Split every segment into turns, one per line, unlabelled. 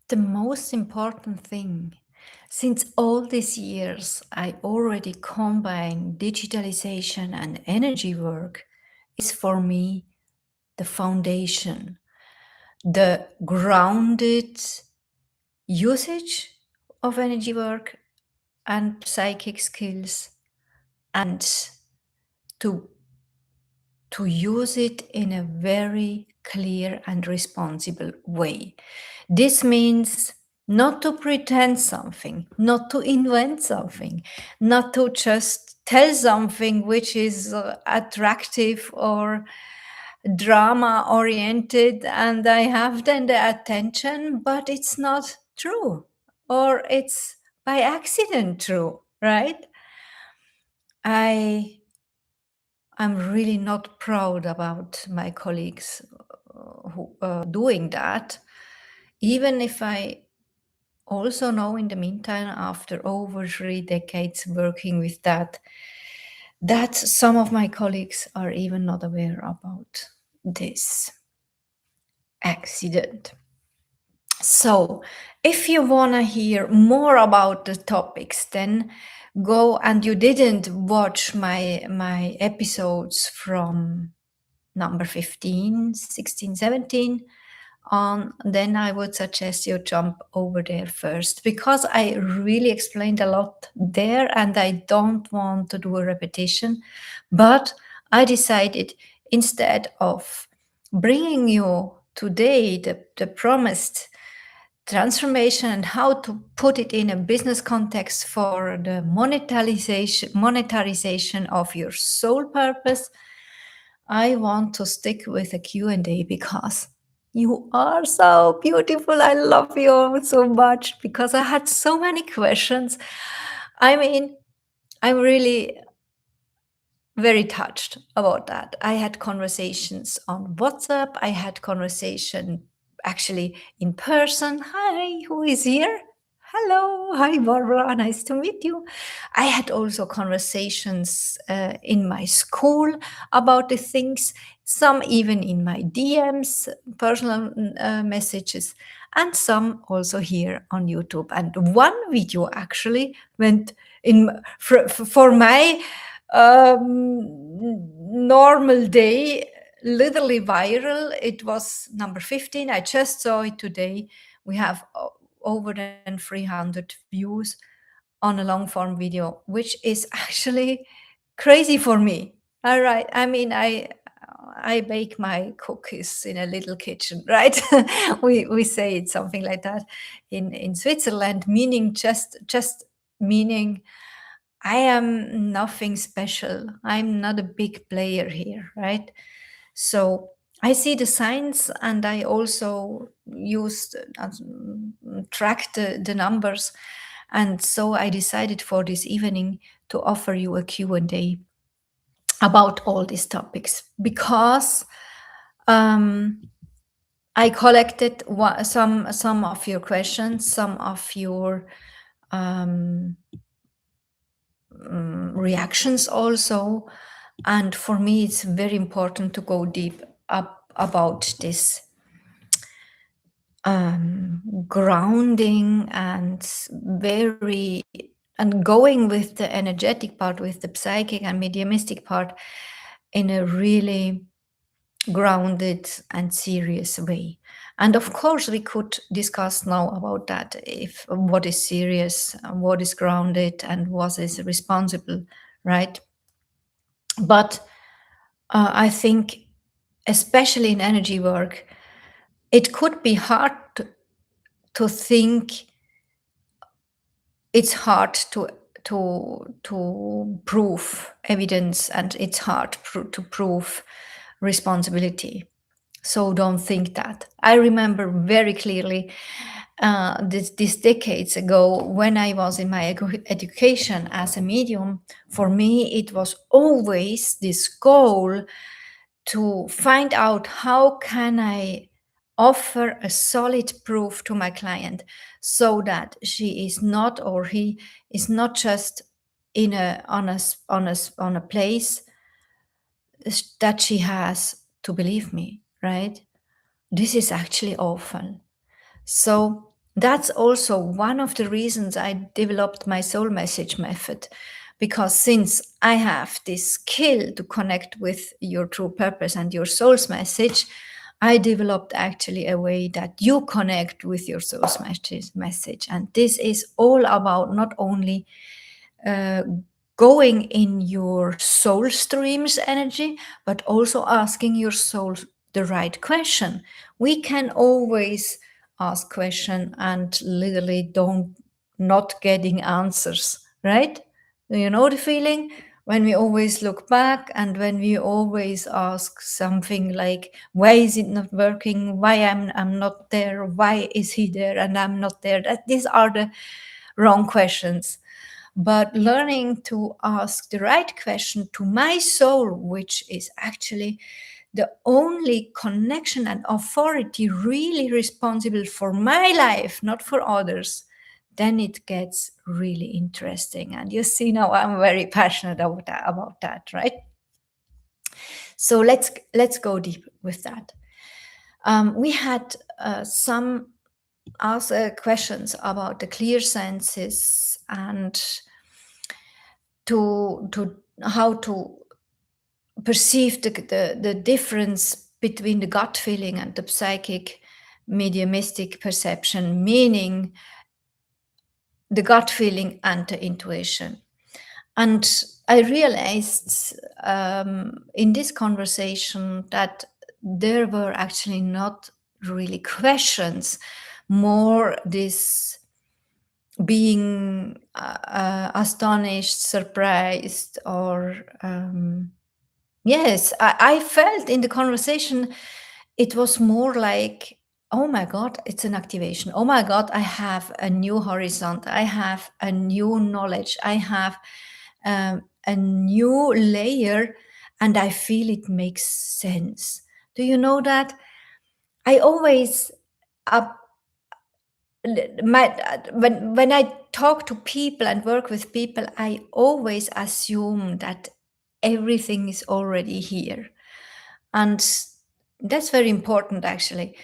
The most important thing, since all these years, I already combine digitalization and energy work, is for me the foundation, the grounded usage of energy work and psychic skills, and to use it in a very clear and responsible way. This means not to pretend something, not to invent something, not to just tell something which is attractive or drama oriented and I have then the attention, but it's not true or it's by accident true, right? I'm really not proud about my colleagues who doing that, even if I also know in the meantime, after over 3 decades working with that, that some of my colleagues are even not aware about this accident. So if you want to hear more about the topics, then go, and you didn't watch my episodes from number 15, 16, 17 on, then I would suggest you jump over there first, because I really explained a lot there and I don't want to do a repetition. But I decided, instead of bringing you today the promised transformation and how to put it in a business context for the monetarization of your soul purpose, I want to stick with a Q&A because you are so beautiful. I love you so much because I had so many questions. I mean, I'm really very touched about that. I had conversations on WhatsApp. I had conversation actually in person. Hi, who is here? Hello. Hi, Barbara. Nice to meet you. I had also conversations in my school about the things, some even in my DMs, personal messages, and some also here on YouTube. And one video actually went in for my normal day, literally viral. It was number 15. I just saw it today. We have over than 300 views on a long form video, which is actually crazy for me. All right. I mean, I bake my cookies in a little kitchen, right? we say it's something like that in Switzerland, meaning just meaning I am nothing special. I'm not a big player here, right? So I see the signs and I also used track the numbers. And so I decided for this evening to offer you a Q&A about all these topics because I collected some of your questions, some of your reactions also. And for me, it's very important to go deep up about this grounding and going with the energetic part, with the psychic and mediumistic part in a really grounded and serious way. And of course, we could discuss now about that, if what is serious, what is grounded, and what is responsible, right? But I think, especially in energy work, it could be hard to think. It's hard to prove evidence, and it's hard to prove responsibility. So don't think that. I remember very clearly this decades ago when I was in my education as a medium. For me, it was always this goal to find out how can I offer a solid proof to my client so that she is not, or he is not, just in on a place that she has to believe me, right? This is actually awful. So That's also one of the reasons I developed my soul message method, because since I have this skill to connect with your true purpose and your soul's message, I developed actually a way that you connect with your soul's message. And this is all about not only uh, going in your soul stream's energy, but also asking your soul the right question. We can always ask question and literally don't not getting answers, right? You know the feeling when we always look back and when we always ask something like, why is it not working? Why I'm not there? Why is he there and I'm not there? That these are the wrong questions. But learning to ask the right question to my soul, which is actually the only connection and authority really responsible for my life, not for others, then it gets really interesting. And you see now I'm very passionate about that, right? So let's go deep with that. We had some ask questions about the clear senses and to how to perceive the difference between the gut feeling and the psychic mediumistic perception, meaning the gut feeling and the intuition. And I realized in this conversation that there were actually not really questions, more this being astonished, surprised, or yes, I felt in the conversation it was more like, oh my God, it's an activation. Oh my God, I have a new horizon. I have a new knowledge. I have a new layer, and I feel it makes sense. Do you know that? I always up when I talk to people and work with people, I always assume that everything is already here, and that's very important actually.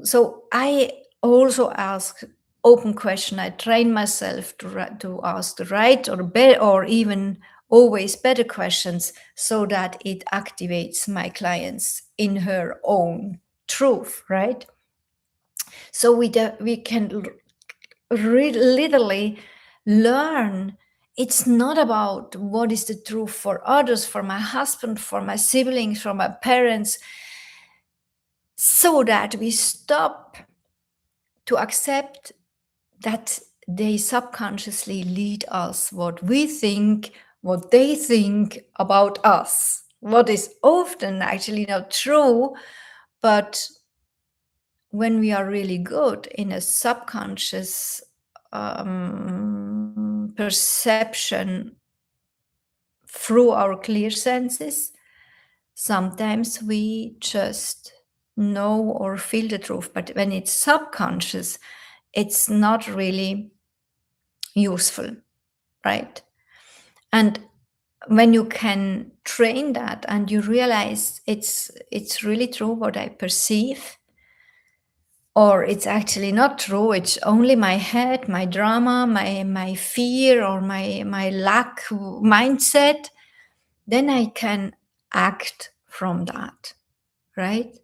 So I also ask open question. I train myself to ask the right or better or even always better questions, so that it activates my clients in her own truth, right? So we can literally learn. It's not about what is the truth for others, for my husband, for my siblings, for my parents, so that we stop to accept that they subconsciously lead us what we think, what they think about us, what is often actually not true. But when we are really good in a subconscious perception through our clear senses, sometimes we just know or feel the truth. But when it's subconscious, it's not really useful, right? And when you can train that and you realize it's really true what I perceive, or it's actually not true, it's only my head, my drama, my fear, or my lack mindset, then I can act from that, right?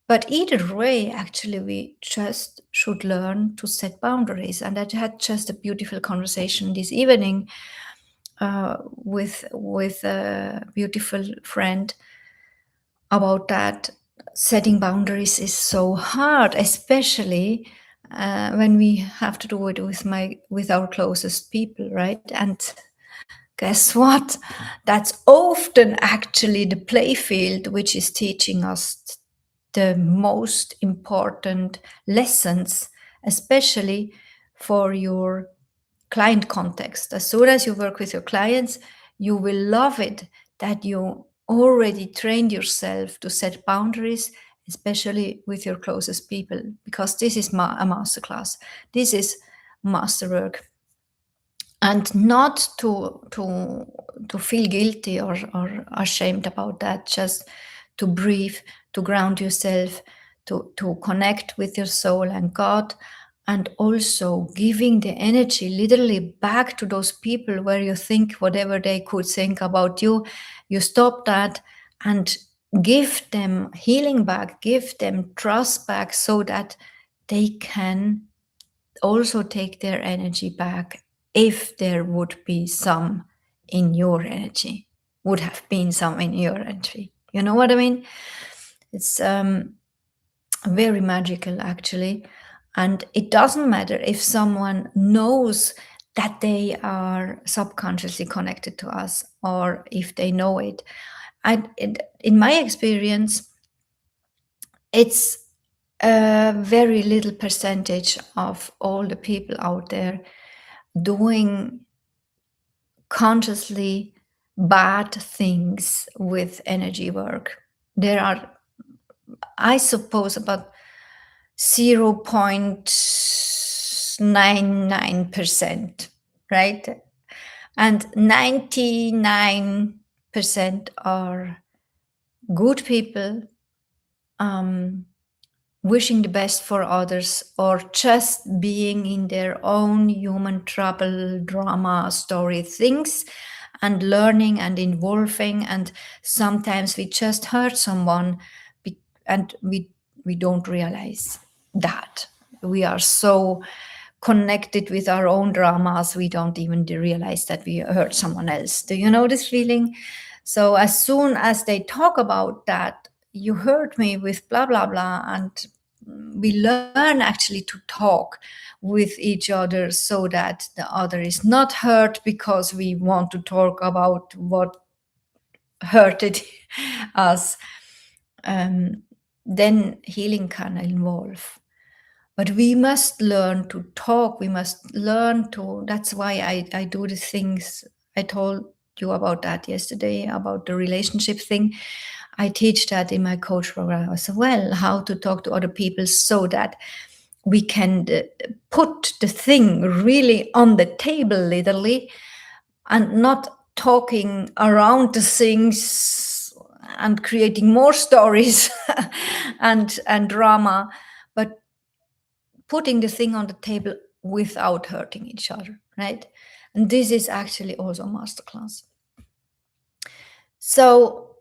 But either way, actually, we just should learn to set boundaries. And I had just a beautiful conversation this evening with a beautiful friend about that. Setting boundaries is so hard, especially when we have to do it with our closest people, right? And guess what? That's often actually the play field which is teaching us the most important lessons, especially for your client context. As soon as you work with your clients, you will love it that you already trained yourself to set boundaries, especially with your closest people, because this is a masterclass. This is masterwork. And not to feel guilty or ashamed about that, just to breathe, to ground yourself, to connect with your soul and God, and also giving the energy literally back to those people where you think whatever they could think about you, you stop that and give them healing back, give them trust back so that they can also take their energy back if there would be some in your energy, would have been some in your energy. You know what I mean? It's very magical, actually. And it doesn't matter if someone knows that they are subconsciously connected to us or if they know it. In my experience, it's a very little percentage of all the people out there doing consciously bad things with energy work. There are, I suppose, about 0.99%, right? And 99% are good people, wishing the best for others, or just being in their own human trouble, drama, story things, and learning and evolving. And sometimes we just hurt someone, and we don't realize that we are so connected with our own dramas, we don't even realize that we hurt someone else. Do you know this feeling? So as soon as they talk about that, you hurt me with blah blah blah, and we learn actually to talk with each other so that the other is not hurt because we want to talk about what hurted us. Then healing can involve. But we must learn to talk. We must learn to. That's why I do the things I told you about that yesterday, about the relationship thing. I teach that in my coach program as well, how to talk to other people so that we can put the thing really on the table, literally, and not talking around the things and creating more stories and drama, but putting the thing on the table without hurting each other, right? And this is actually also a masterclass. So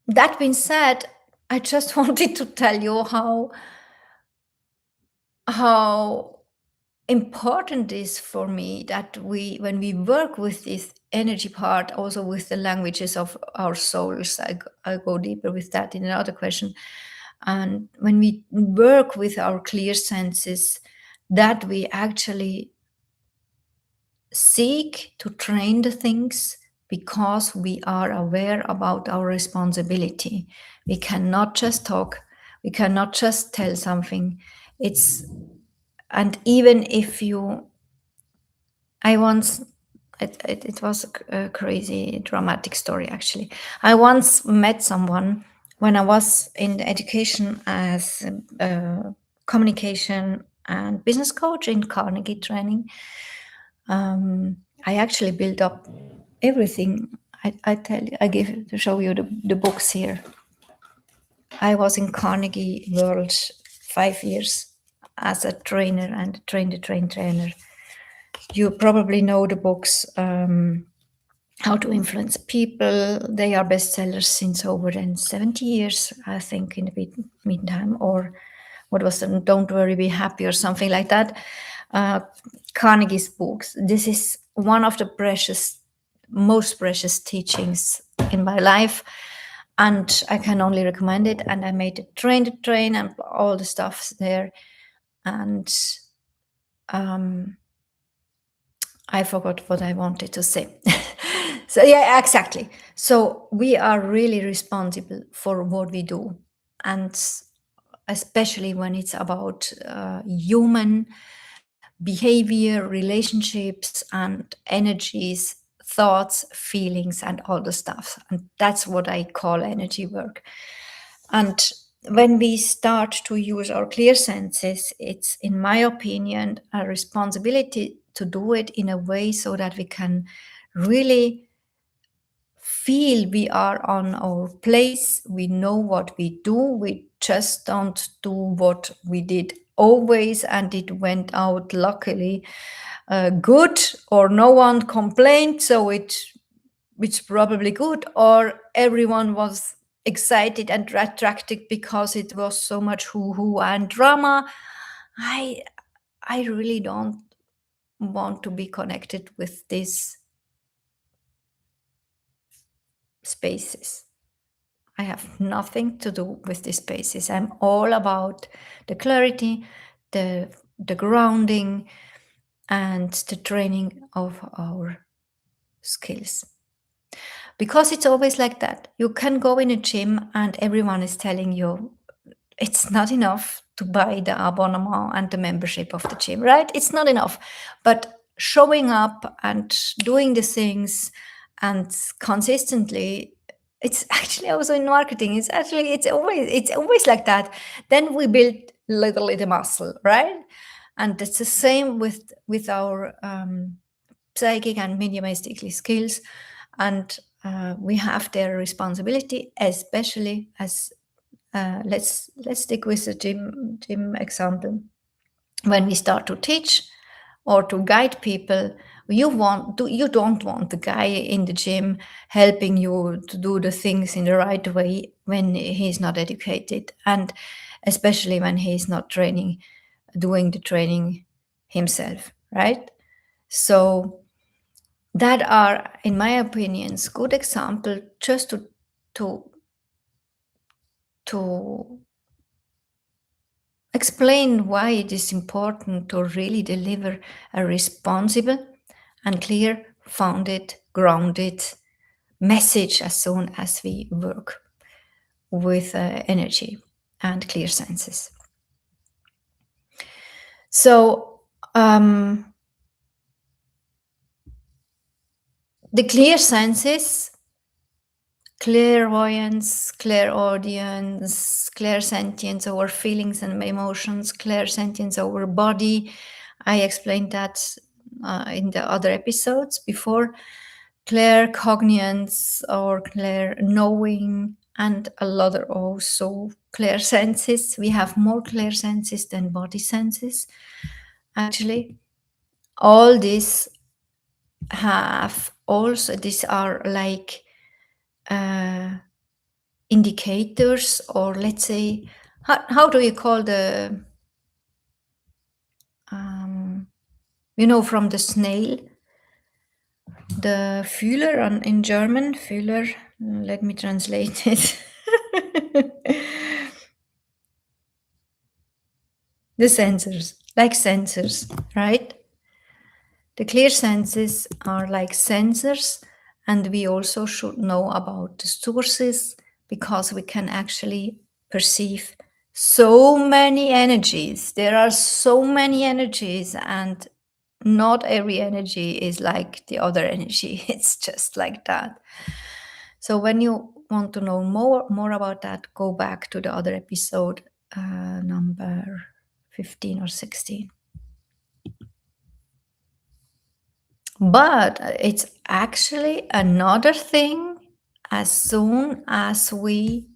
that being said, I just wanted to tell you how important it is for me that when we work with this energy part, also with the languages of our souls, I'll go deeper with that in another question. And when we work with our clear senses, that we actually seek to train the things because we are aware about our responsibility. We cannot just talk, we cannot just tell something. And even if you, I once, it was a crazy dramatic story actually. I once met someone when I was in education as a communication and business coach in Carnegie training. I actually built up everything. I tell you, I give to show you the books here. I was in Carnegie World 5 years as a trainer and trainer. You probably know the books, How to Influence People. They are bestsellers since over 70 years, I think, in the meantime. Or what was the Don't Worry, Be Happy or something like that. Carnegie's books. This is one of the most precious teachings in my life. And I can only recommend it. And I made it train and all the stuff there. And I forgot what I wanted to say. So yeah, exactly. So we are really responsible for what we do. And especially when it's about human behavior, relationships, and energies, thoughts, feelings, and all the stuff. And that's what I call energy work. And when we start to use our clear senses, it's, in my opinion, a responsibility to do it in a way so that we can really feel we are on our place. We know what we do. We just don't do what we did always, and it went out luckily good, or no one complained, so it's probably good, or everyone was excited and attracted because it was so much hoo-hoo and drama. I really don't want to be connected with these spaces. I have nothing to do with these spaces. I'm all about the clarity, the grounding, and the training of our skills. Because it's always like that. You can go in a gym and everyone is telling you it's not enough to buy the abonnement and the membership of the gym, right? It's not enough. But showing up and doing the things and consistently, it's actually also in marketing. It's always like that. Then we build literally the muscle, right? And it's the same with our psychic and mediumistic skills, and we have their responsibility, especially as let's stick with the gym example. When we start to teach or to guide people, you don't want the guy in the gym helping you to do the things in the right way when he's not educated, and especially when he's not doing the training himself, right? So that are, in my opinions, good example just to to explain why it is important to really deliver a responsible and clear, founded, grounded message as soon as we work with energy and clear senses. So the clear senses, clairvoyance, clairaudience, clairsentience over feelings and emotions, clairsentience over body. I explained that in the other episodes before. Claircognizance or clair knowing, and a lot of also clair senses. We have more clair senses than body senses. Actually, all these are like indicators, or let's say, how do you call the from the snail, the Fühler in German, Fühler, let me translate it. The sensors, like sensors, right? The clear senses are like sensors, and we also should know about the sources, because we can actually perceive so many energies. There are so many energies, and not every energy is like the other energy. It's just like that. So when you want to know more about that, go back to the other episode, number 15 or 16. But it's actually another thing as soon as we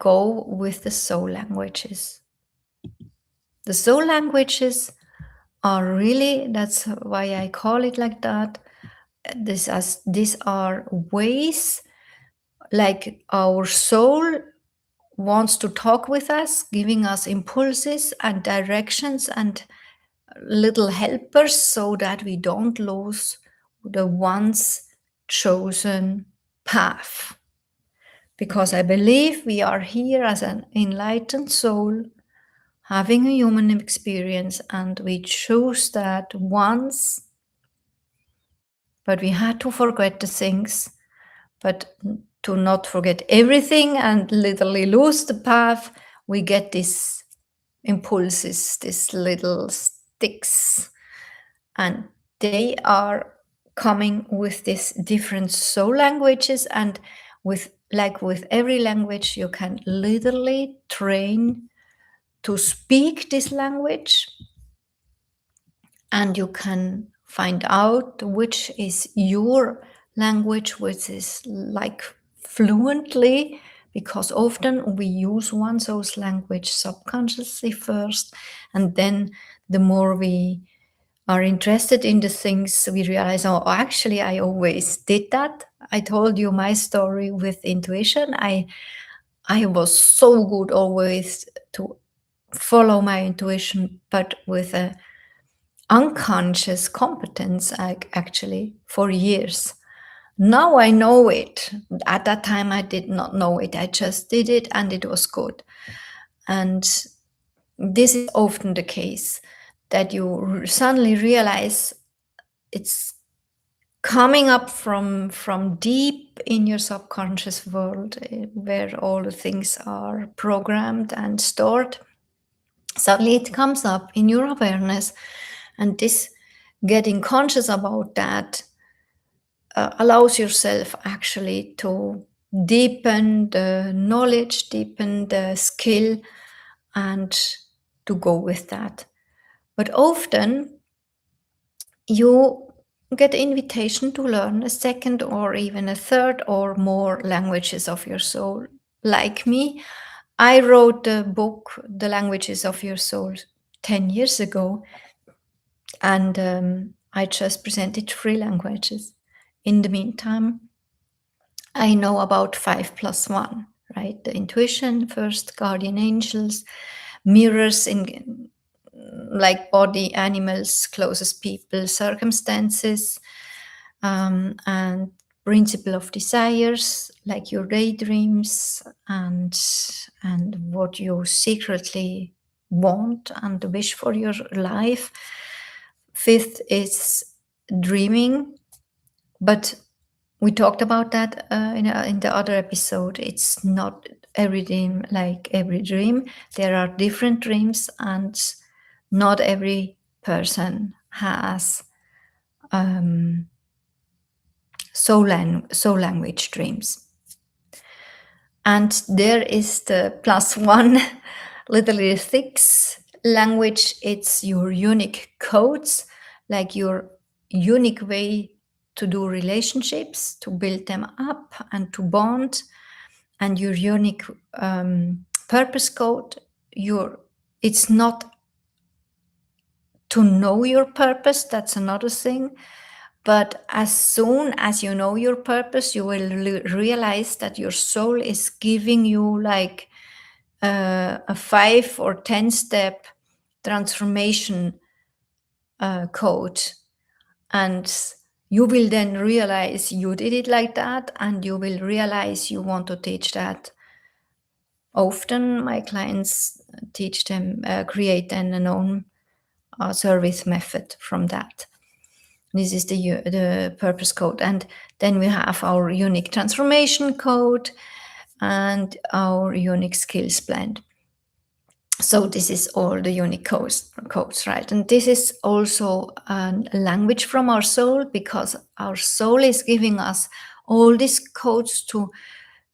go with the soul languages. The soul languages are really, that's why I call it like that. These are ways, like our soul wants to talk with us, giving us impulses and directions and little helpers, so that we don't lose the once chosen path. Because I believe we are here as an enlightened soul having a human experience, and we chose that once, but we had to forget the things, but to not forget everything and literally lose the path. We get these impulses, these little sticks, and they are coming with these different soul languages. And with every language, you can literally train to speak this language, and you can find out which is your language, which is like fluently because often we use one source language subconsciously first, and then the more we are interested in the things, we realize, oh, actually, I always did that. I told you my story with intuition. I was so good always to follow my intuition, but with a unconscious competence, actually, for years. Now I know it. At that time, I did not know it. I just did it and it was good. And this is often the case, that you suddenly realize it's coming up from deep in your subconscious world, where all the things are programmed and stored. Suddenly it comes up in your awareness, and this getting conscious about that allows yourself actually to deepen the knowledge, deepen the skill, and to go with that. But often you get the invitation to learn a second or even a third or more languages of your soul. Like me, I wrote the book, The Languages of Your Soul, 10 years ago, and I just presented 3 languages. In the meantime, I know about 5+1, right? The intuition first, guardian angels, mirrors in like body, animals, closest people, circumstances, and principle of desires, like your daydreams and what you secretly want and wish for your life. Fifth is dreaming, but we talked about that in the other episode. It's not every dream like every dream. There are different dreams, and not every person has soul language dreams. And there is the +1, literally six language. It's your unique codes, like your unique way to do relationships, to build them up and to bond, and your unique purpose code. It's not to know your purpose, that's another thing. But as soon as you know your purpose, you will realize that your soul is giving you like a 5 or 10 step transformation code. And you will then realize you did it like that, and you will realize you want to teach that. Often my clients teach them, create an own service method from that. This is the purpose code. And then we have our unique transformation code and our unique skills blend. So this is all the unique codes, right? And this is also a language from our soul, because our soul is giving us all these codes to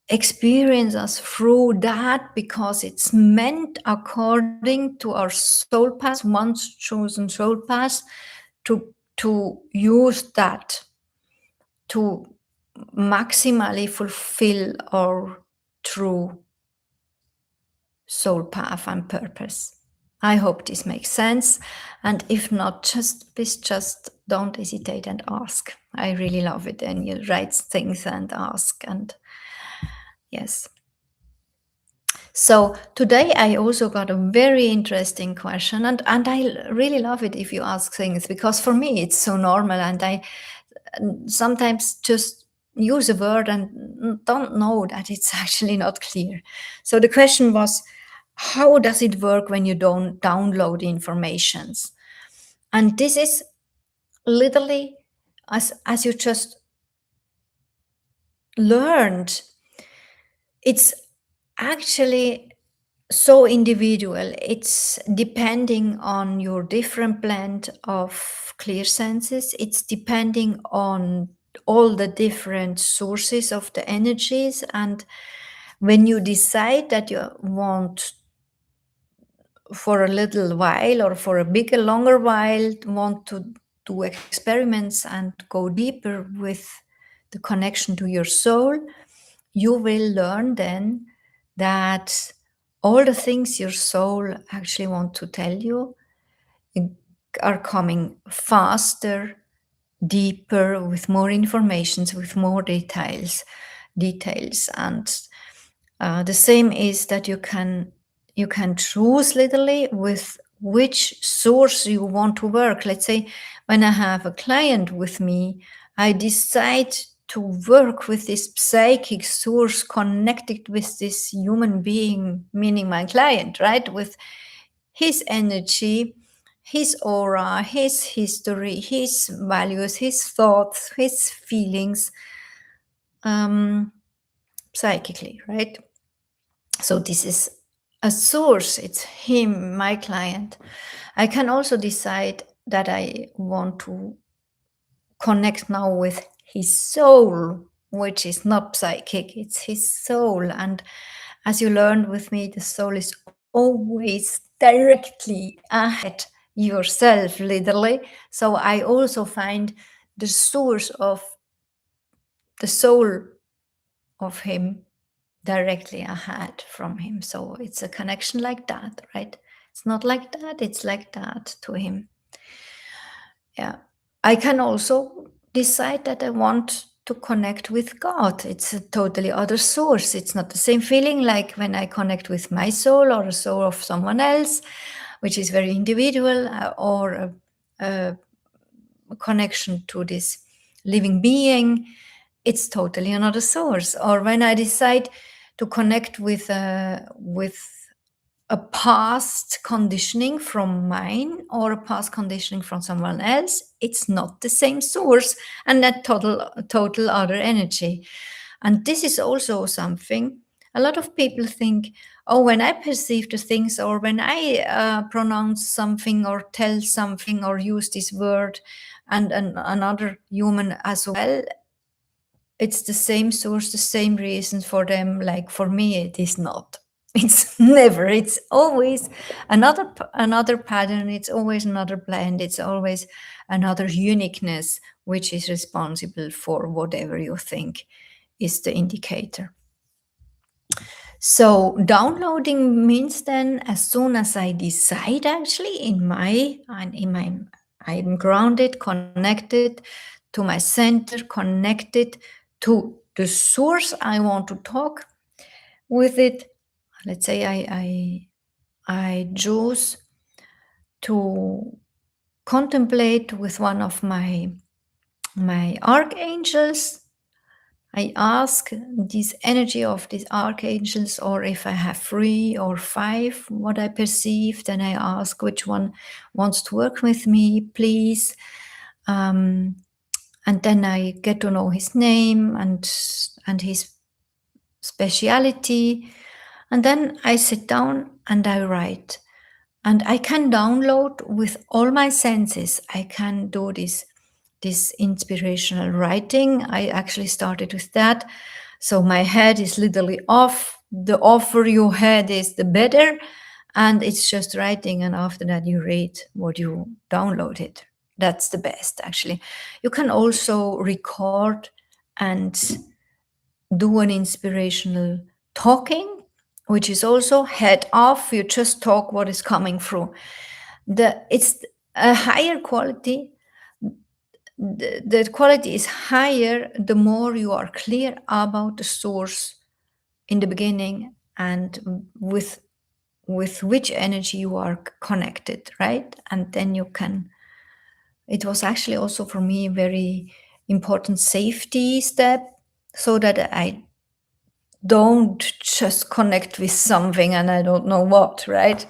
experience us through that, because it's meant according to our soul path, once chosen soul path, to use that to maximally fulfill our true soul path and purpose. I hope this makes sense. And if not, please just don't hesitate and ask. I really love it. And you write things and ask. And yes. So today I also got a very interesting question, and I really love it if you ask things, because for me it's so normal, and I sometimes just use a word and don't know that it's actually not clear. So the question was, how does it work when you don't download informations? And this is literally, as you just learned, it's actually so individual. It's depending on your different blend of clear senses. It's depending on all the different sources of the energies. And when you decide that you want, for a little while or for a bigger, longer while, want to do experiments and go deeper with the connection to your soul, you will learn then that all the things your soul actually want to tell you are coming faster, deeper, with more informations, with more details. And the same is that you can choose literally with which source you want to work. Let's say when I have a client with me, I decide to work with this psychic source connected with this human being, meaning my client, right? With his energy, his aura, his history, his values, his thoughts, his feelings, um, psychically, right? So this is a source, it's him, my client. I can also decide that I want to connect now with his soul, which is not psychic, it's his soul. And as you learned with me, the soul is always directly ahead yourself, literally. So I also find the source of the soul of him directly ahead from him. So it's a connection like that, right? It's not like that, it's like that to him. Yeah. I can also decide that I want to connect with God. It's a totally other source. It's not the same feeling like when I connect with my soul or a soul of someone else, which is very individual, or a connection to this living being. It's totally another source. Or when I decide to connect with a past conditioning from mine or a past conditioning from someone else, it's not the same source, and that total other energy. And this is also something a lot of people think, oh, when I perceive the things, or when I pronounce something or tell something or use this word, and another human as well, it's the same source, the same reason for them. Like for me, it is not. It's never. It's always another pattern. It's always another blend. It's always another uniqueness, which is responsible for whatever you think is the indicator. So downloading means then as soon as I decide, actually I'm grounded, connected to my center, connected to the source I want to talk with it. Let's say I choose to contemplate with one of my archangels. I ask this energy of these archangels, or if I have 3 or 5, what I perceive, then I ask which one wants to work with me, please. And then I get to know his name and his speciality. And then I sit down and I write. And I can download with all my senses. I can do this inspirational writing. I actually started with that. So my head is literally off. The offer your head is, the better. And it's just writing. And after that, you read what you downloaded. That's the best, actually. You can also record and do an inspirational talking, which is also head off. You just talk what is coming through. It's a higher quality. The quality is higher the more you are clear about the source in the beginning, and with which energy you are connected, right? And then you can. It was actually also for me a very important safety step, so that I don't just connect with something and I don't know what, right?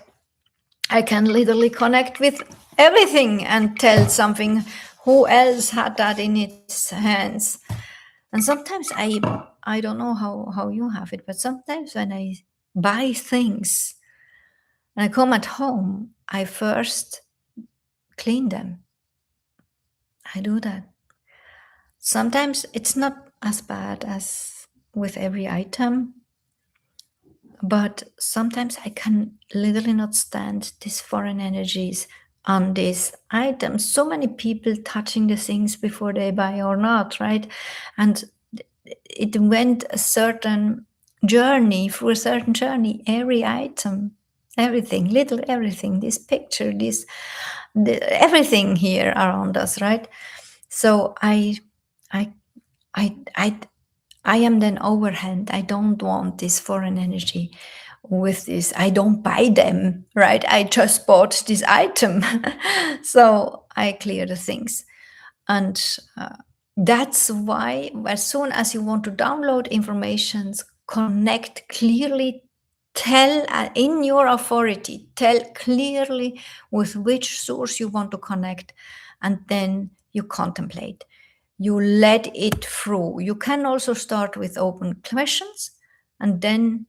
I can literally connect with everything and tell something who else had that in its hands. And sometimes I don't know how you have it, but sometimes when I buy things and I come at home, I first clean them. I do that. Sometimes it's not as bad as with every item, but sometimes I can literally not stand these foreign energies on these items. So many people touching the things before they buy or not, right? And it went a certain journey, through a certain journey, every item, everything, little everything, this picture, everything here around us, right? So I I I I am then overhand. I don't want this foreign energy with this. I don't buy them, right? I just bought this item. So I clear the things. And that's why, as soon as you want to download informations, connect clearly, tell in your authority, tell clearly with which source you want to connect, and then you contemplate. You let it through. You can also start with open questions, and then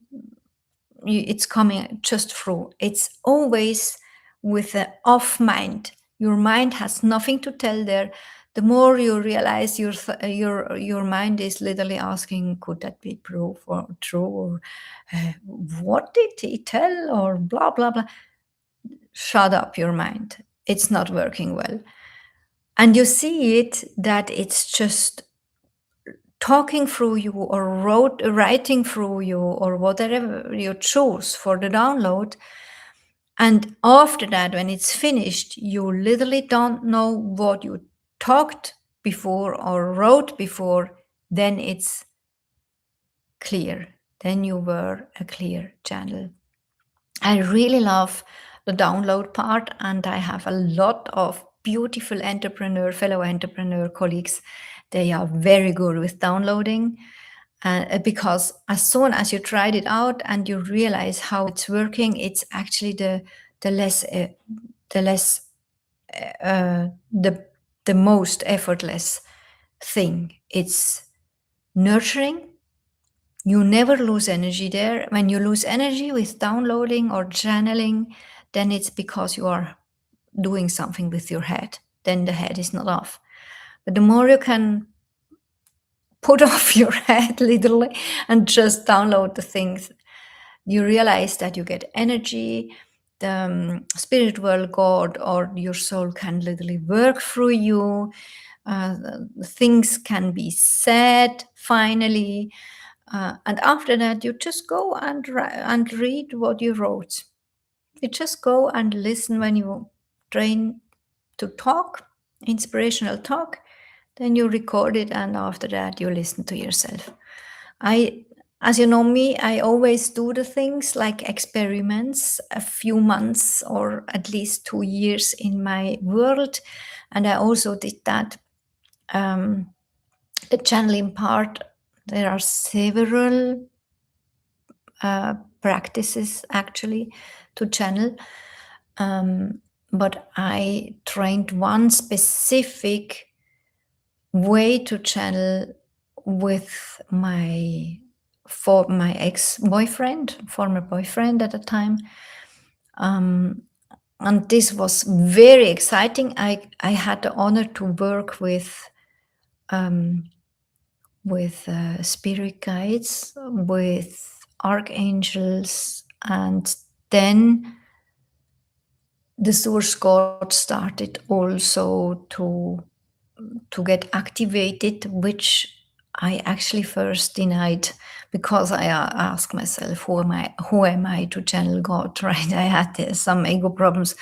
it's coming just through. It's always with an off mind. Your mind has nothing to tell there. The more you realize your mind is literally asking, could that be proof or true, or what did he tell, or blah blah blah. Shut up, your mind. It's not working well, and you see it that it's just talking through you, or writing through you, or whatever you choose for the download. And after that, when it's finished, you literally don't know what you talked before or wrote before. Then it's clear. Then you were a clear channel. I really love the download part, and I have a lot of beautiful fellow entrepreneur colleagues. They are very good with downloading, because as soon as you tried it out and you realize how it's working, it's actually the less the less the the most effortless thing. It's nurturing. You never lose energy there. When you lose energy with downloading or channeling, then it's because you are doing something with your head. Then the head is not off. But the more you can put off your head literally and just download the things, you realize that you get energy. The spirit world, God, or your soul can literally work through you. Things can be said finally. And after that, you just go and read what you wrote. You just go and listen when you train to talk, inspirational talk. Then you record it, and after that, you listen to yourself. As you know me, I always do the things like experiments, a few months or at least 2 years in my world. And I also did that. The channeling part, there are several practices actually to channel. But I trained one specific way to channel with my ex-boyfriend, former boyfriend at the time. And this was very exciting. I had the honor to work with spirit guides, with archangels, and then the source god started also to get activated, which I actually first denied, because I asked myself, who am I to channel God, right? I had some ego problems,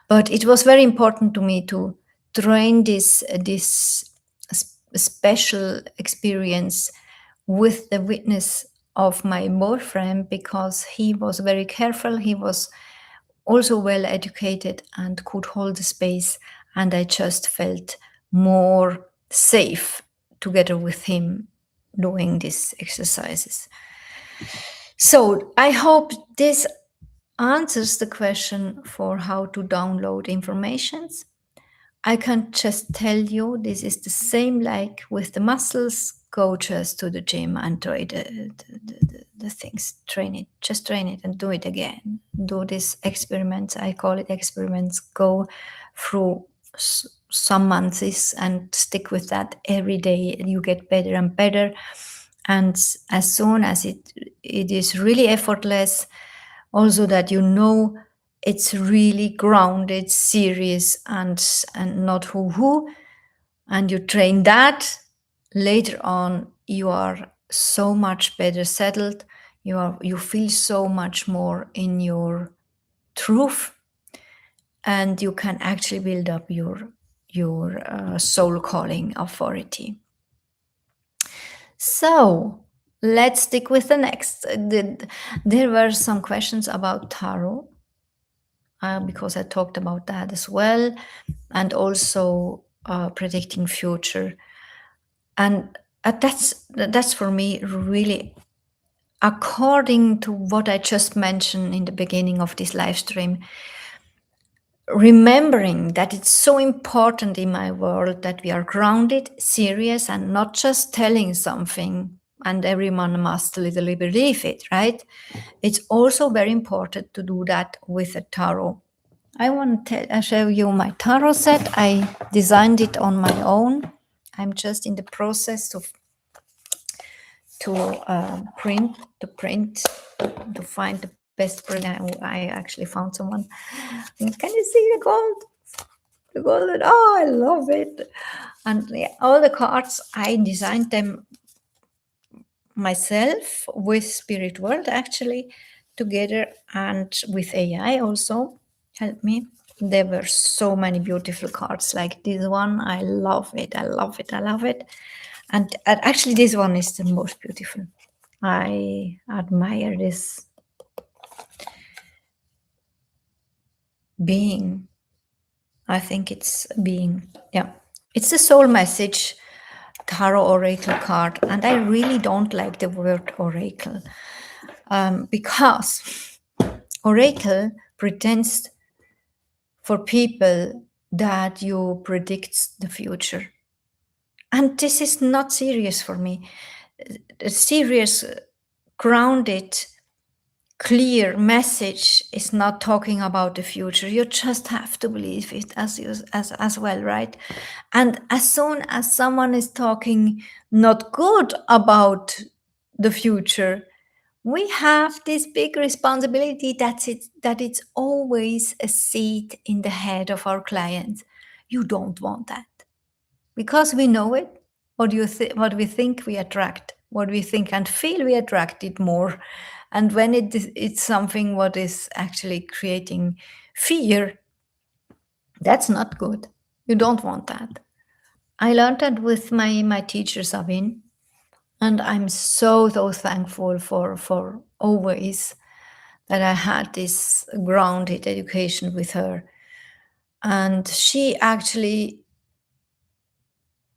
but it was very important to me to train this special experience with the witness of my boyfriend, because he was very careful. He was also well educated and could hold the space, and I just felt more safe together with him doing these exercises. So I hope this answers the question for how to download informations. I can just tell you, this is the same like with the muscles. Go just to the gym and try the things. Train it. Just train it and do it again. Do these experiments. I call it experiments. Go through some months and stick with that every day. You get better and better. And as soon as it is really effortless, also that you know it's really grounded, serious, and not who, and you train that, later on you are so much better settled. You feel so much more in your truth, and you can actually build up your soul calling authority. So let's stick with the next. There were some questions about tarot, because I talked about that as well, and also predicting future. And that's for me really, according to what I just mentioned in the beginning of this live stream, remembering that it's so important in my world that we are grounded, serious, and not just telling something and everyone must literally believe it, right? It's also very important to do that with a tarot. I want to show you my tarot set. I designed it on my own. I'm just in the process of print to find the best print. I actually found someone. Can you see the gold? The golden. Oh, I love it. And yeah, all the cards, I designed them myself with Spirit World actually together, and with AI also helped me. There were so many beautiful cards like this one. I love it. I love it. I love it. And actually, this one is the most beautiful. I admire this being. I think it's a being. Yeah. It's the soul message tarot oracle card. And I really don't like the word oracle, because oracle pretends for people that you predict the future. And this is not serious for me. A serious, grounded, clear message is not talking about the future. You just have to believe it as well, right? And as soon as someone is talking not good about the future, we have this big responsibility that it's always a seed in the head of our clients. You don't want that, because we know it. What we think we attract, what we think and feel we attract it more. And when it's something what is actually creating fear, that's not good. You don't want that. I learned that with my teacher Sabine, and I'm so thankful for always that I had this grounded education with her. And she actually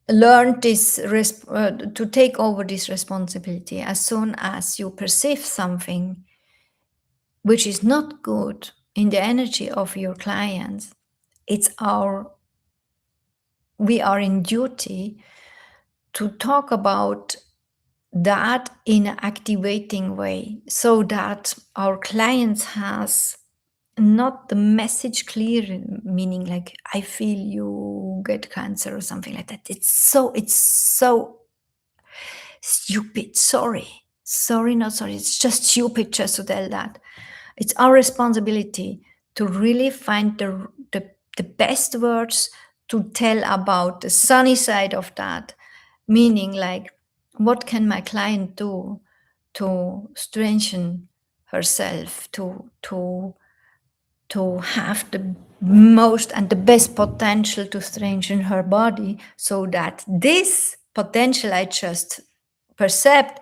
learned this to take over this responsibility. As soon as you perceive something which is not good in the energy of your clients, we are in duty to talk about that in an activating way, so that our clients has not the message clear, meaning like I feel you get cancer or something like that. It's so stupid. Sorry, not sorry. It's just stupid just to tell that. It's our responsibility to really find the best words to tell about the sunny side of that, meaning like, what can my client do to strengthen herself, to have the most and the best potential to strengthen her body, so that this potential I just perceived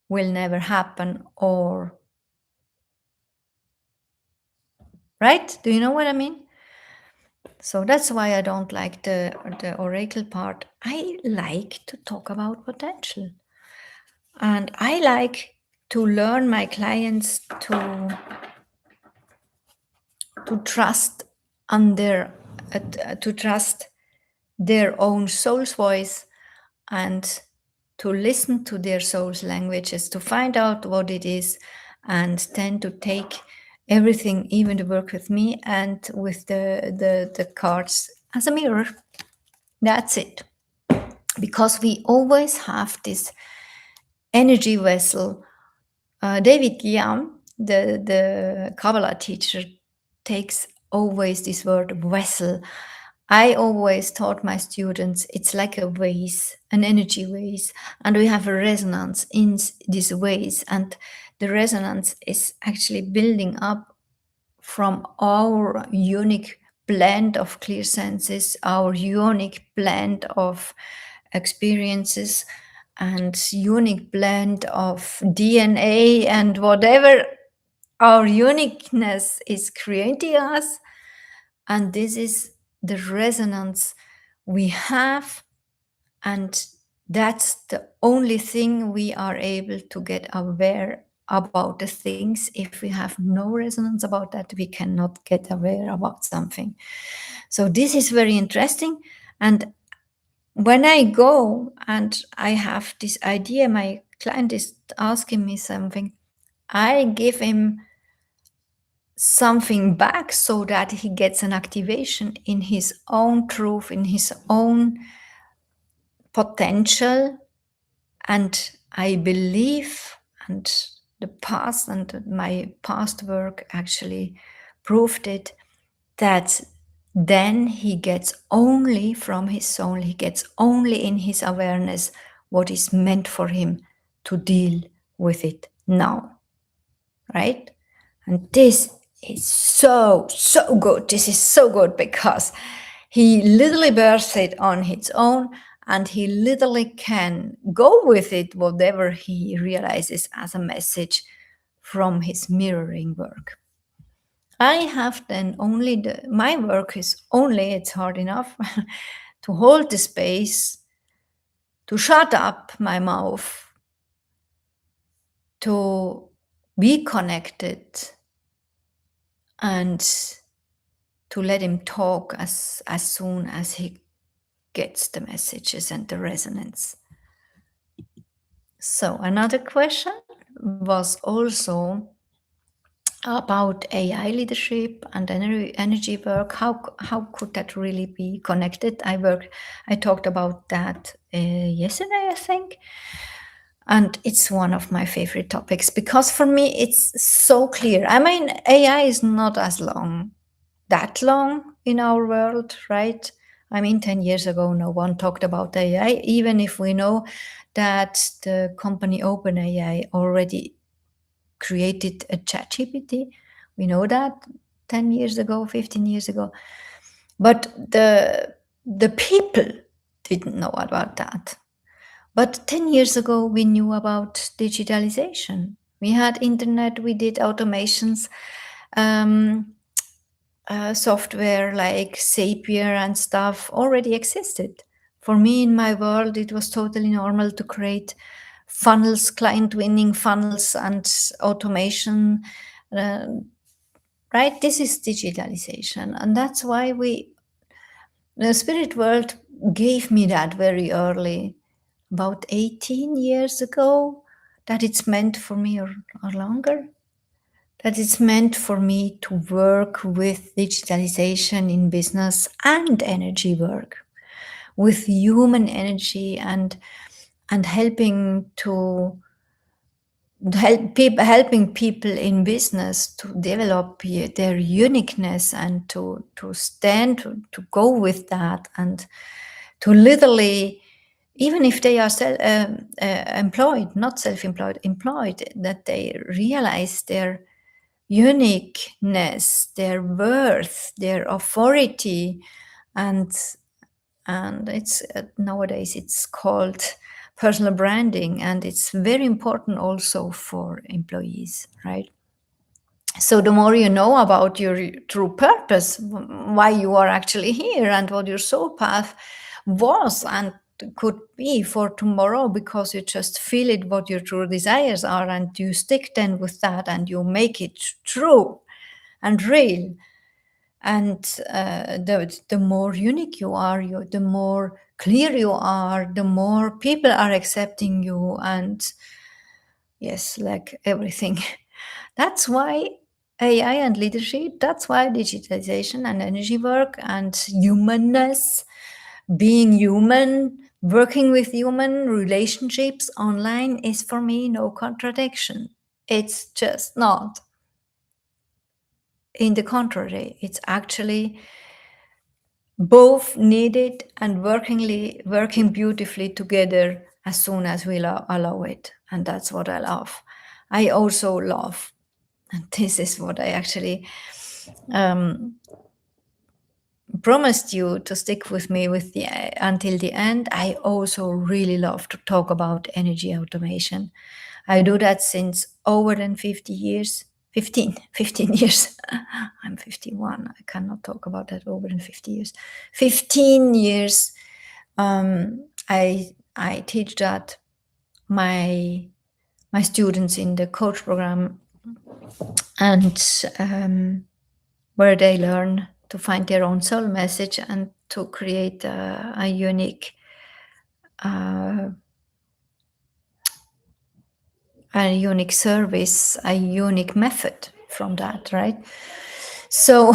will never happen. Or, right? Do you know what I mean? So that's why I don't like the oracle part. I like to talk about potential. And I like to learn my clients to trust on to trust their own soul's voice, and to listen to their soul's languages, to find out what it is, and then to take everything, even to work with me and with the cards as a mirror. That's it. Because we always have this energy vessel. David Guillaume, the Kabbalah teacher, takes always this word vessel, I always taught my students it's like a vase, an energy vase, and we have a resonance in this vase, and the resonance is actually building up from our unique blend of clear senses, our unique blend of experiences, and unique blend of DNA and whatever our uniqueness is creating us. And this is the resonance we have, and that's the only thing we are able to get aware about the things. If we have no resonance about that, we cannot get aware about something. So this is very interesting. And when I go and I have this idea, my client is asking me something, I give him something back so that he gets an activation in his own truth, in his own potential. And I believe, and the past and my past work actually proved it, that then he gets only from his soul, he gets only in his awareness what is meant for him to deal with it now, right? And this is so good. This is so good because he literally bears it on its own, and he literally can go with it, whatever he realizes as a message from his mirroring work. I have then only my work is only, it's hard enough to hold the space, to shut up my mouth, to be connected, and to let him talk as soon as he gets the messages and the resonance. So another question was also about AI leadership and energy work. How could that really be connected? I talked about that yesterday, I think. And it's one of my favorite topics because for me it's so clear. I mean, AI is not that long in our world, right? I mean, 10 years ago, no one talked about AI, even if we know that the company OpenAI already created a ChatGPT. We know that 10 years ago, 15 years ago. But the people didn't know about that. But 10 years ago, we knew about digitalization. We had internet, we did automations. Software like Zapier and stuff already existed. For me, in my world, it was totally normal to create funnels, client winning funnels, and automation. Uh, right? This is digitalization. And that's why the spirit world gave me that very early, about 18 years ago, that it's meant for me, or longer, that it's meant for me to work with digitalization in business and energy work, with human energy, and helping people in business to develop their uniqueness, and to stand to go with that, and to literally, even if they are employed, not self-employed, employed, that they realize their uniqueness, their worth, their authority, and it's nowadays it's called personal branding, and it's very important also for employees, right? So the more you know about your true purpose, why you are actually here, and what your soul path was and could be for tomorrow, because you just feel it, what your true desires are, and you stick then with that, and you make it true and real. And the more unique you are, the more clear you are, the more people are accepting you, and yes, like everything. That's why AI and leadership, that's why digitalization and energy work and humanness, being human, working with human relationships online is for me no contradiction. It's just not. In the contrary, it's actually both needed and working beautifully together as soon as we allow it. And that's what I love. I also love, and this is what I actually um, promised you to stick with me with the until the end. I also really love to talk about energy automation. I do that since over than 50 years. 15 years. I'm 51. I cannot talk about that over than 50 years. 15 years. I teach that my students in the coach program, and where they learn to find their own soul message and to create a uh, unique service, a unique method from that, right? So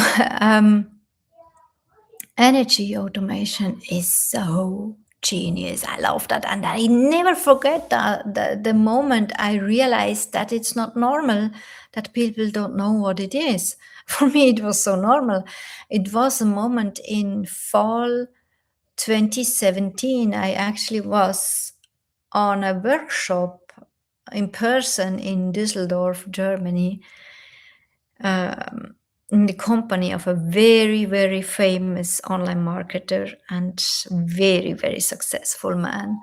energy automation is so genius. I love that. And I never forget the moment I realized that it's not normal, that people don't know what it is. For me, it was so normal. It was a moment in fall 2017. I actually was on a workshop in person in Düsseldorf, Germany, in the company of a very, very famous online marketer and very, very successful man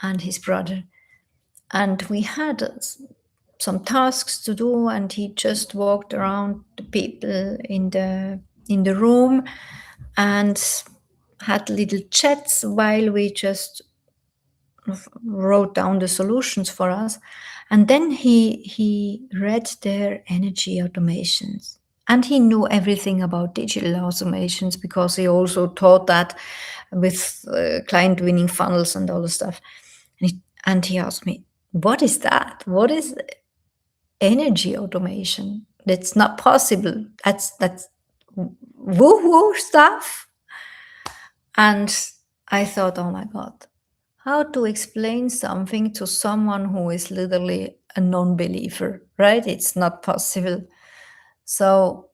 and his brother. And we had some tasks to do, and he just walked around the people in the room and had little chats while we just wrote down the solutions for us. And then he read their energy automations, and he knew everything about digital automations because he also taught that with client winning funnels and all the stuff. And he asked me, what is that? What is energy automation? That's not possible. That's woo woo stuff. And I thought, oh my God, how to explain something to someone who is literally a non-believer, right? It's not possible. So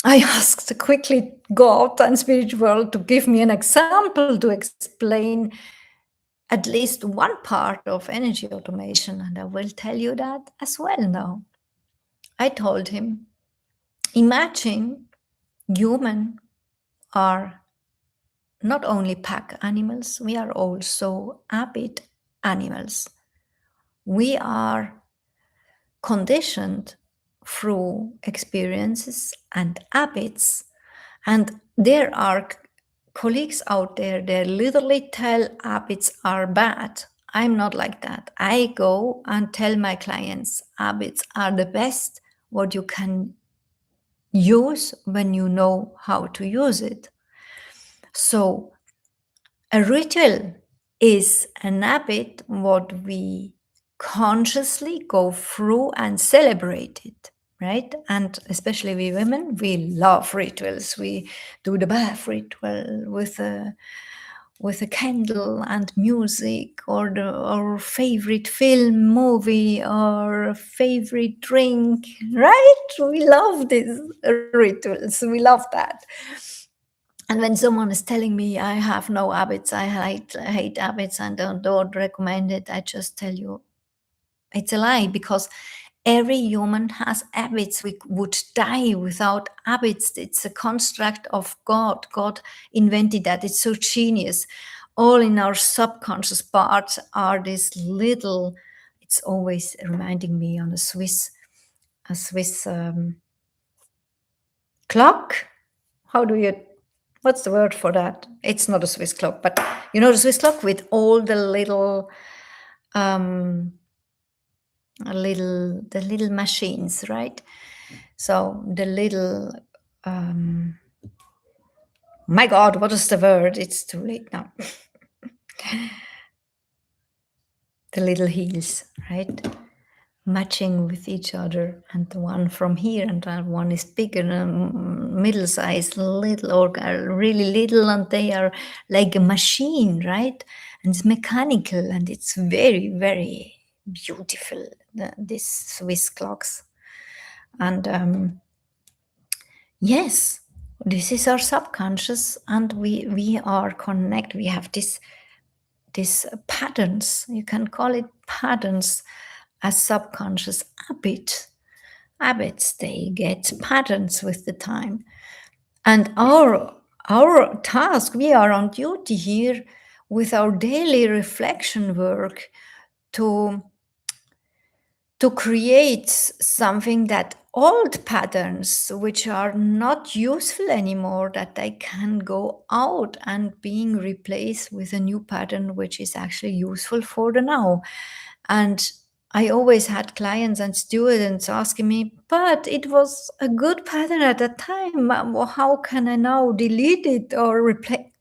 I asked quickly God and spirit world to give me an example to explain at least one part of energy automation, and I will tell you that as well now. I told him, imagine humans are not only pack animals, we are also habit animals. We are conditioned through experiences and habits. And there are colleagues out there that literally tell habits are bad. I'm not like that. I go and tell my clients habits are the best what you can use when you know how to use it. So a ritual is an habit what we consciously go through and celebrate it, right? And especially we women, we love rituals. We do the bath ritual with a candle and music, or our favorite film, movie, or favorite drink, right? We love these rituals. We love that. And when someone is telling me I have no habits, I hate habits and don't recommend it, I just tell you it's a lie, because every human has habits. We would die without habits. It's a construct of God. God invented that. It's so genius. All in our subconscious parts are this little, it's always reminding me on a Swiss clock. How do you, what's the word for that? It's not a Swiss clock, but you know the Swiss clock with all the little machines, right? So the little my God, what is the word? It's too late now. The little heels, right? Matching with each other, and the one from here and the one is bigger, middle size, little, or really little, and they are like a machine, right? And it's mechanical, and it's very, very beautiful, these Swiss clocks. And yes, this is our subconscious, and we are connect. We have this patterns. You can call it patterns as subconscious habits. They get patterns with the time, and our task. We are on duty here with our daily reflection work to create something that old patterns which are not useful anymore, that they can go out and being replaced with a new pattern which is actually useful for the now. And I always had clients and students asking me, but it was a good pattern at that time, how can I now delete it or replace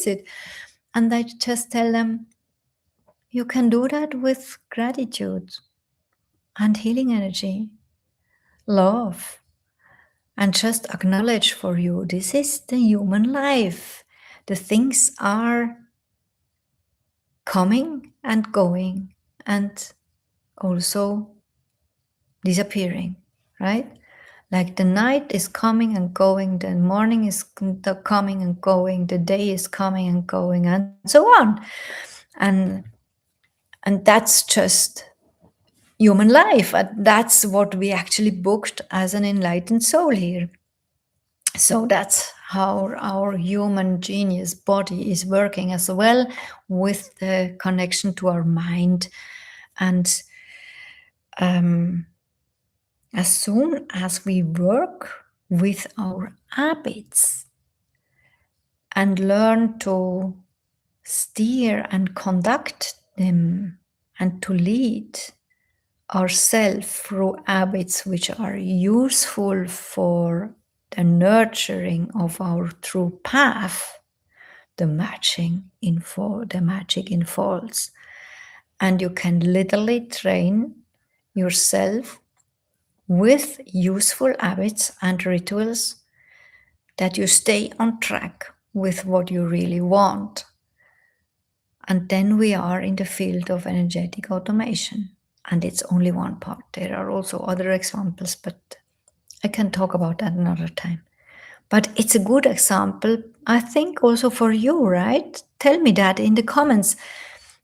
it? And I just tell them, you can do that with gratitude and healing energy, love, and just acknowledge for you this is the human life. The things are coming and going and also disappearing, right? Like the night is coming and going, the morning is coming and going, the day is coming and going, and so on. And that's just human life. And that's what we actually booked as an enlightened soul here. So that's how our human genius body is working as well, with the connection to our mind. And as soon as we work with our habits and learn to steer and conduct them and to lead ourselves through habits which are useful for the nurturing of our true path, the magic unfolds. And you can literally train yourself with useful habits and rituals that you stay on track with what you really want. And then we are in the field of energetic automation. And it's only one part. There are also other examples, but I can talk about that another time. But it's a good example, I think, also for you, right? Tell me that in the comments.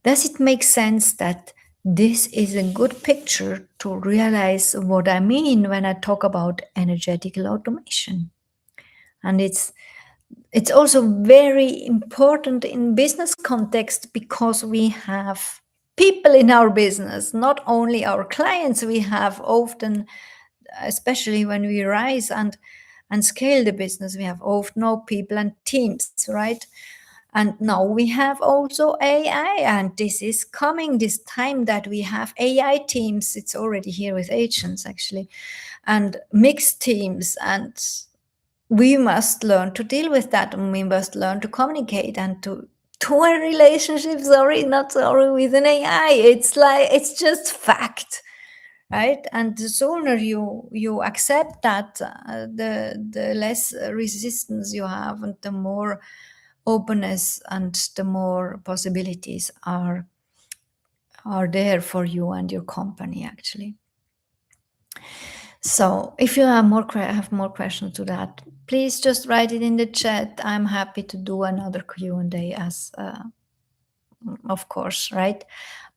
Does it make sense that this is a good picture to realize what I mean when I talk about energetical automation? And it's also very important in business context, because we have people in our business, not only our clients. We have often, especially when we rise and scale the business, we have often no people and teams, right? And now we have also AI, and this is coming this time that we have AI teams. It's already here with agents actually, and mixed teams, and we must learn to deal with that, and we must learn to communicate and to a relationship, not with an AI. It's just fact, right? And the sooner you accept that, the less resistance you have, and the more openness and the more possibilities are there for you and your company actually. So if you have more questions to that, please just write it in the chat. I'm happy to do another Q&A, as of course, right?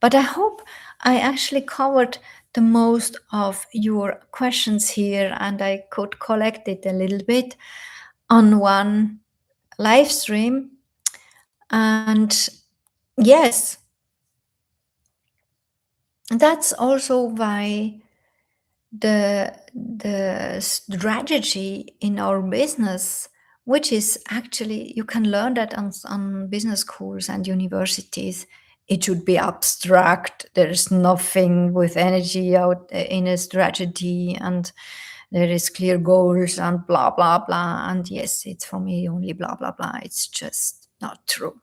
But I hope I actually covered the most of your questions here, and I could collect it a little bit on one live stream. And yes, that's also why the strategy in our business, which is actually, you can learn that on business schools and universities. It should be abstract. There's nothing with energy out in a strategy, and there is clear goals and blah blah blah. And yes, it's for me only blah blah blah. It's just not true.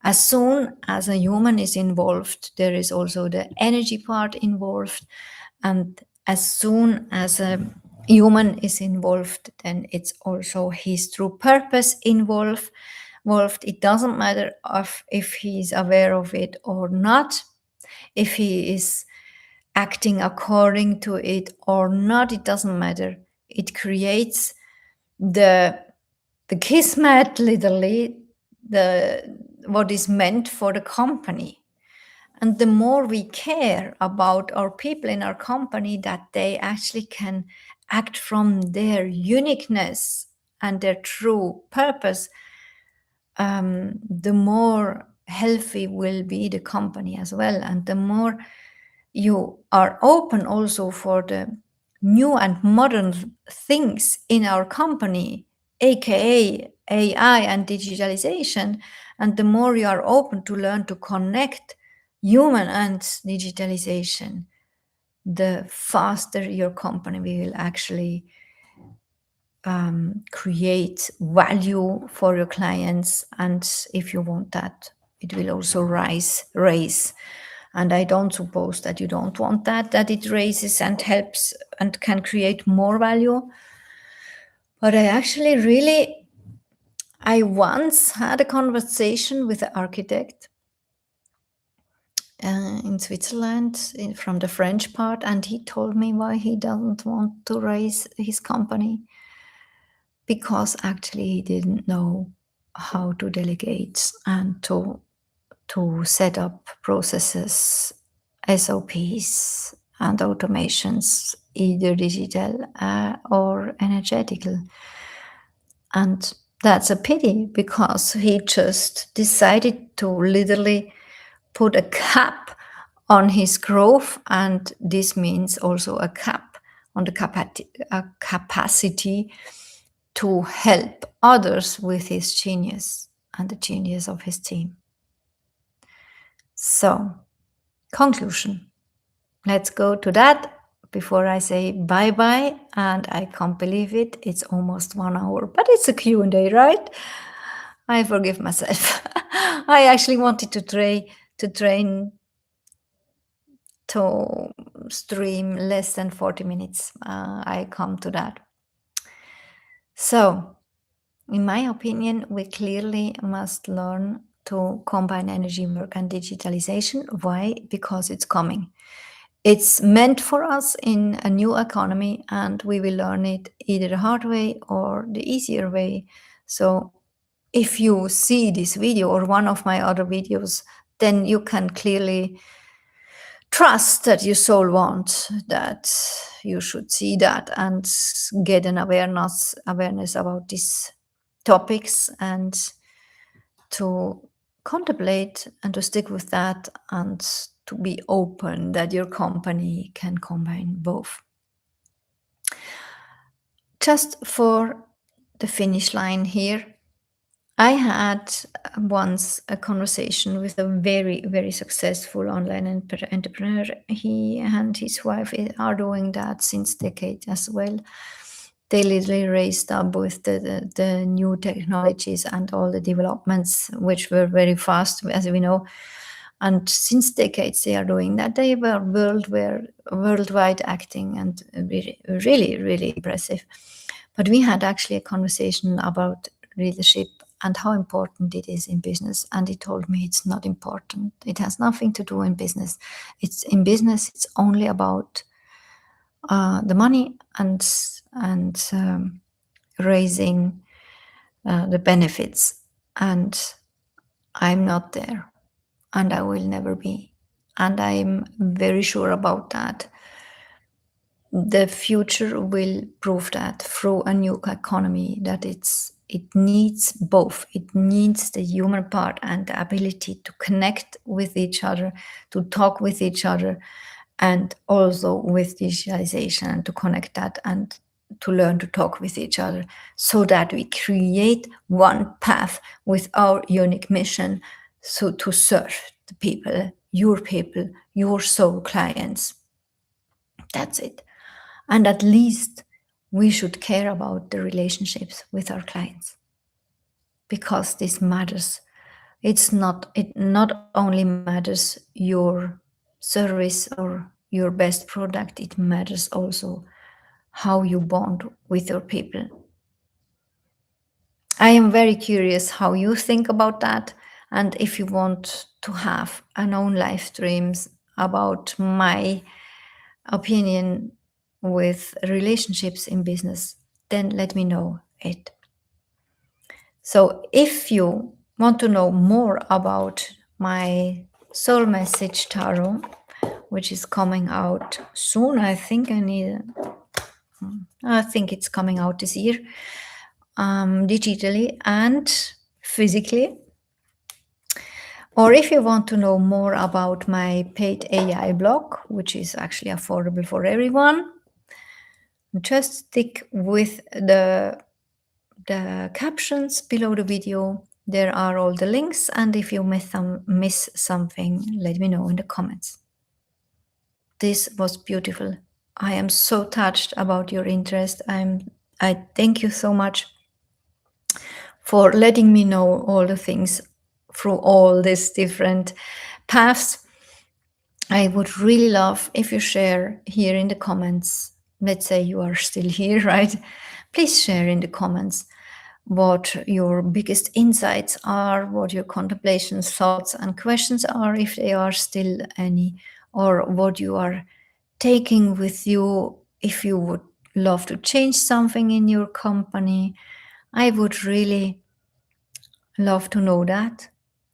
As soon as a human is involved, there is also the energy part involved. And as soon as a human is involved, then it's also his true purpose involved. It doesn't matter if he's aware of it or not, if he is acting according to it or not. It doesn't matter. It creates the kismet, literally, the what is meant for the company. And the more we care about our people in our company, that they actually can act from their uniqueness and their true purpose, the more healthy will be the company as well. And the more you are open also for the new and modern things in our company, aka AI and digitalization, and the more you are open to learn to connect human and digitalization, the faster your company will actually create value for your clients. And if you want that, it will also raise. And I don't suppose that you don't want that it raises and helps and can create more value. But I once had a conversation with an architect in Switzerland, from the French part, and he told me why he doesn't want to raise his company, because actually he didn't know how to delegate and to set up processes, SOPs and automations, either digital or energetical. And that's a pity, because he just decided to literally put a cap on his growth, and this means also a cap on the capacity to help others with his genius and the genius of his team. So, conclusion. Let's go to that before I say bye-bye. And I can't believe it. It's almost 1 hour, but it's a Q&A, right? I forgive myself. I actually wanted to train to stream less than 40 minutes. I come to that. So, in my opinion, we clearly must learn to combine energy work and digitalization. Why? Because it's coming. It's meant for us in a new economy, and we will learn it either the hard way or the easier way. So if you see this video or one of my other videos, then you can clearly trust that your soul wants that you should see that and get an awareness about these topics, and to contemplate and to stick with that, and to be open that your company can combine both. Just for the finish line here, I had once a conversation with a very, very successful online entrepreneur. He and his wife are doing that since decades as well. They literally raised up with the new technologies and all the developments, which were very fast, as we know. And since decades they are doing that. They were worldwide acting, and really, really, really impressive. But we had actually a conversation about leadership and how important it is in business. And he told me it's not important. It has nothing to do in business. It's only about the money and raising the benefits. And I'm not there, and I will never be. And I'm very sure about that. The future will prove that through a new economy, that it needs both. It needs the human part and the ability to connect with each other, to talk with each other, and also with digitalization, and to connect that and to learn to talk with each other, so that we create one path with our unique mission, so to serve the people, your soul clients. That's it. And at least we should care about the relationships with our clients, because this matters. It not only matters your service or your best product, it matters also how you bond with your people. I am very curious how you think about that. And if you want to have an own live streams about my opinion with relationships in business, then let me know it. So if you want to know more about my soul message tarot, which is coming out soon, I think it's coming out this year, digitally and physically. Or if you want to know more about my paid AI blog, which is actually affordable for everyone, just stick with the captions below the video. There are all the links, and if you miss something, let me know in the comments. This was beautiful. I am so touched about your interest. I thank you so much for letting me know all the things through all these different paths. I would really love if you share here in the comments. Let's say you are still here, right? Please share in the comments what your biggest insights are, what your contemplations, thoughts, and questions are, if there are still any, or what you are taking with you, if you would love to change something in your company. I would really love to know that.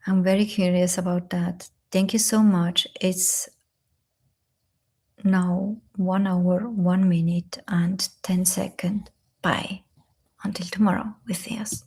I'm very curious about that. Thank you so much. It's now 1 hour, 1 minute, and 10 seconds. Bye. Until tomorrow with Theas.